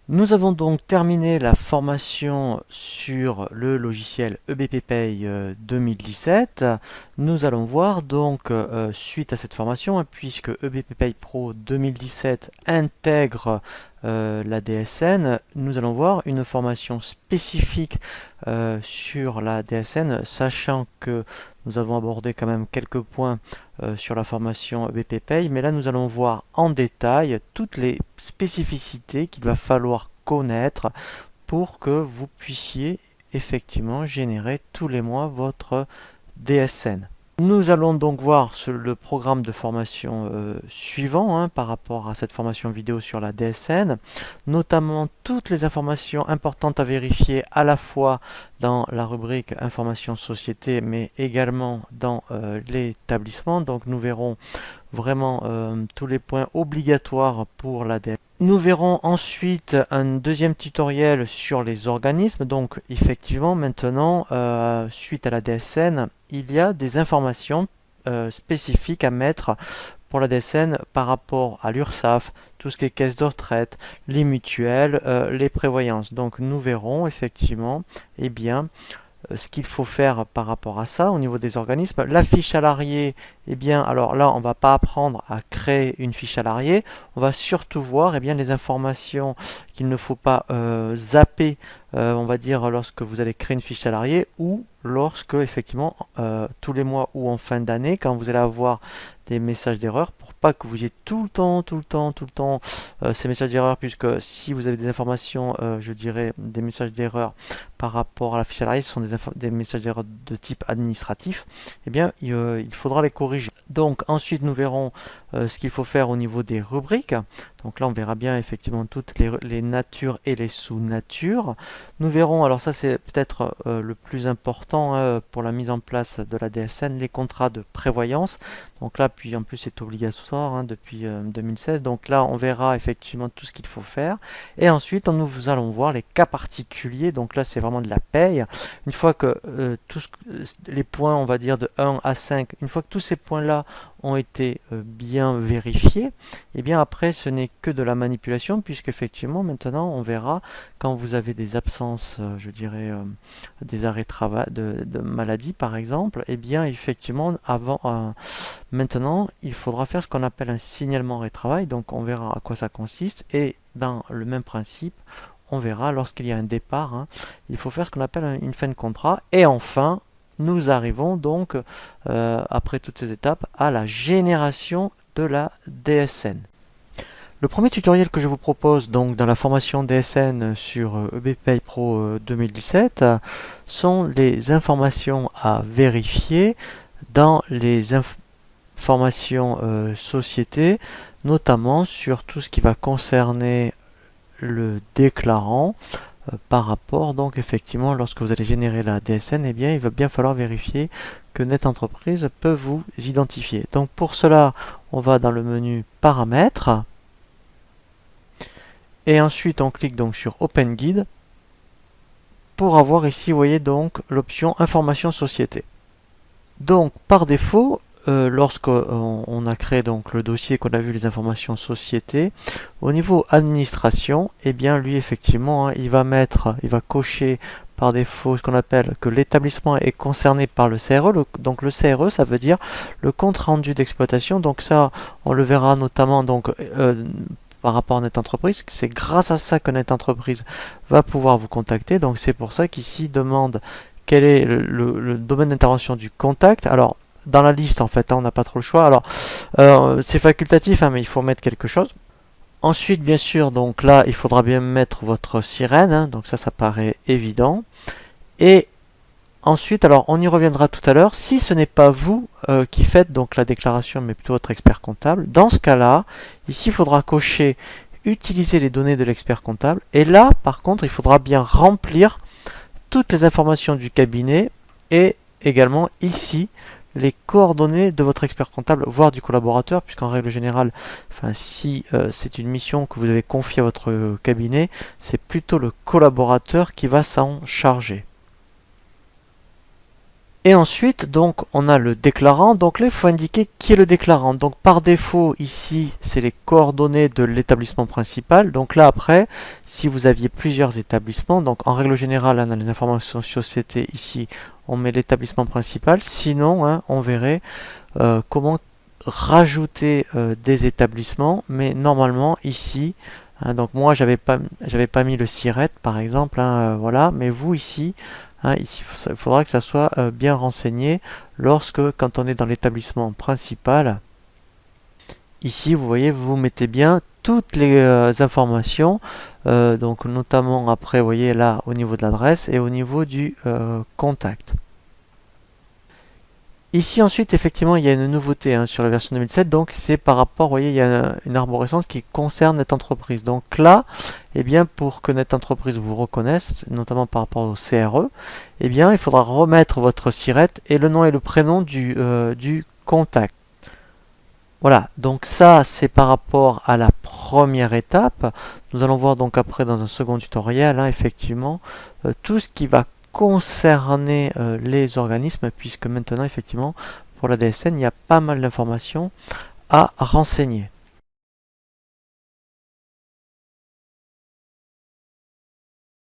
Nous avons donc terminé la formation sur le logiciel EBP Pay 2017. Nous allons voir donc suite à cette formation, hein, puisque EBP Pay Pro 2017 intègre la DSN, nous allons voir une formation spécifique sur la DSN, sachant que nous avons abordé quand même quelques points sur la formation EBP Pay, mais là nous allons voir en détail toutes les spécificités qu'il va falloir connaître pour que vous puissiez effectivement générer tous les mois votre DSN. Nous allons donc voir le programme de formation suivant, hein, par rapport à cette formation vidéo sur la DSN, notamment toutes les informations importantes à vérifier à la fois dans la rubrique information société mais également dans l'établissement. Donc nous verrons vraiment tous les points obligatoires pour la DSN. Nous verrons ensuite un deuxième tutoriel sur les organismes. Donc effectivement maintenant, suite à la DSN, il y a des informations spécifiques à mettre pour la DSN par rapport à l'URSSAF, tout ce qui est caisse de retraite, les mutuelles, les prévoyances. Donc nous verrons effectivement eh bien, ce qu'il faut faire par rapport à ça au niveau des organismes. La fiche salariée, eh bien, alors là, on ne va pas apprendre à créer une fiche salariée. On va surtout voir eh bien, les informations qu'il ne faut pas zapper, on va dire, lorsque vous allez créer une fiche salariée ou lorsque, effectivement, tous les mois ou en fin d'année, quand vous allez avoir des messages d'erreur, pour pas que vous ayez tout le temps ces messages d'erreur, puisque si vous avez des informations, je dirais, des messages d'erreur par rapport à la fiche salariée, ce sont des messages d'erreur de type administratif, eh bien, il faudra les corriger. Donc ensuite, nous verrons ce qu'il faut faire au niveau des rubriques. Donc là, on verra bien effectivement toutes les natures et les sous-natures. Nous verrons, alors ça c'est peut-être le plus important pour la mise en place de la DSN, les contrats de prévoyance. Donc là, puis en plus c'est obligatoire hein, depuis 2016. Donc là, on verra effectivement tout ce qu'il faut faire. Et ensuite, nous allons voir les cas particuliers. Donc là, c'est vraiment de la paye. Une fois que les points, on va dire de 1 à 5, une fois que tous ces points-là ont été bien vérifiés, et bien après ce n'est que de la manipulation, puisque effectivement maintenant on verra quand vous avez des absences, je dirais des arrêts de travail, de maladie par exemple, et bien effectivement maintenant il faudra faire ce qu'on appelle un signalement arrêt de travail. Donc on verra à quoi ça consiste, et dans le même principe on verra lorsqu'il y a un départ, hein, il faut faire ce qu'on appelle une fin de contrat. Et enfin, nous arrivons donc, après toutes ces étapes, à la génération de la DSN. Le premier tutoriel que je vous propose donc dans la formation DSN sur EBPay Pro 2017 sont les informations à vérifier dans les informations société, notamment sur tout ce qui va concerner le déclarant, par rapport donc effectivement lorsque vous allez générer la DSN, eh bien il va bien falloir vérifier que Net Entreprise peut vous identifier. Donc pour cela, on va dans le menu paramètres et ensuite on clique donc sur Open Guide pour avoir ici, vous voyez donc l'option information société. Donc par défaut, lorsqu'on a créé donc le dossier, qu'on a vu les informations société, au niveau administration, et bien lui effectivement, hein, il va cocher par défaut ce qu'on appelle que l'établissement est concerné par le CRE. Donc le CRE, ça veut dire le compte rendu d'exploitation. Donc ça, on le verra notamment donc par rapport à Net Entreprise. C'est grâce à ça que Net Entreprise va pouvoir vous contacter. Donc c'est pour ça qu'ici demande quel est le domaine d'intervention du contact. Alors dans la liste en fait, hein, on n'a pas trop le choix. Alors c'est facultatif, hein, mais il faut mettre quelque chose. Ensuite, bien sûr, donc là, il faudra bien mettre votre sirène, hein, donc ça paraît évident. Et ensuite, alors on y reviendra tout à l'heure, si ce n'est pas vous qui faites donc la déclaration, mais plutôt votre expert comptable, dans ce cas-là, ici, il faudra cocher utiliser les données de l'expert comptable. Et là, par contre, il faudra bien remplir toutes les informations du cabinet et également ici les coordonnées de votre expert comptable, voire du collaborateur, puisqu'en règle générale, enfin, si c'est une mission que vous avez confiée à votre cabinet, c'est plutôt le collaborateur qui va s'en charger. Et ensuite, donc, on a le déclarant. Donc là, il faut indiquer qui est le déclarant. Donc par défaut, ici, c'est les coordonnées de l'établissement principal. Donc là, après, si vous aviez plusieurs établissements, donc en règle générale, hein, dans les informations société, ici, on met l'établissement principal. Sinon, hein, on verrait comment rajouter des établissements. Mais normalement, ici, hein, donc moi, j'avais pas mis le SIRET, par exemple. Hein, voilà. Mais vous, ici, hein, ici, il faudra que ça soit bien renseigné quand on est dans l'établissement principal. Ici, vous voyez, vous mettez bien toutes les informations, donc notamment après, vous voyez là au niveau de l'adresse et au niveau du contact. Ici ensuite, effectivement, il y a une nouveauté hein, sur la version 2007, donc c'est par rapport, vous voyez, il y a une arborescence qui concerne NetEntreprise. Donc là, eh bien, pour que NetEntreprise vous reconnaisse, notamment par rapport au CRE, eh bien, il faudra remettre votre SIRET et le nom et le prénom du contact. Voilà, donc ça c'est par rapport à la première étape. Nous allons voir donc après dans un second tutoriel, hein, effectivement, tout ce qui va concerner les organismes, puisque maintenant effectivement pour la DSN il y a pas mal d'informations à renseigner.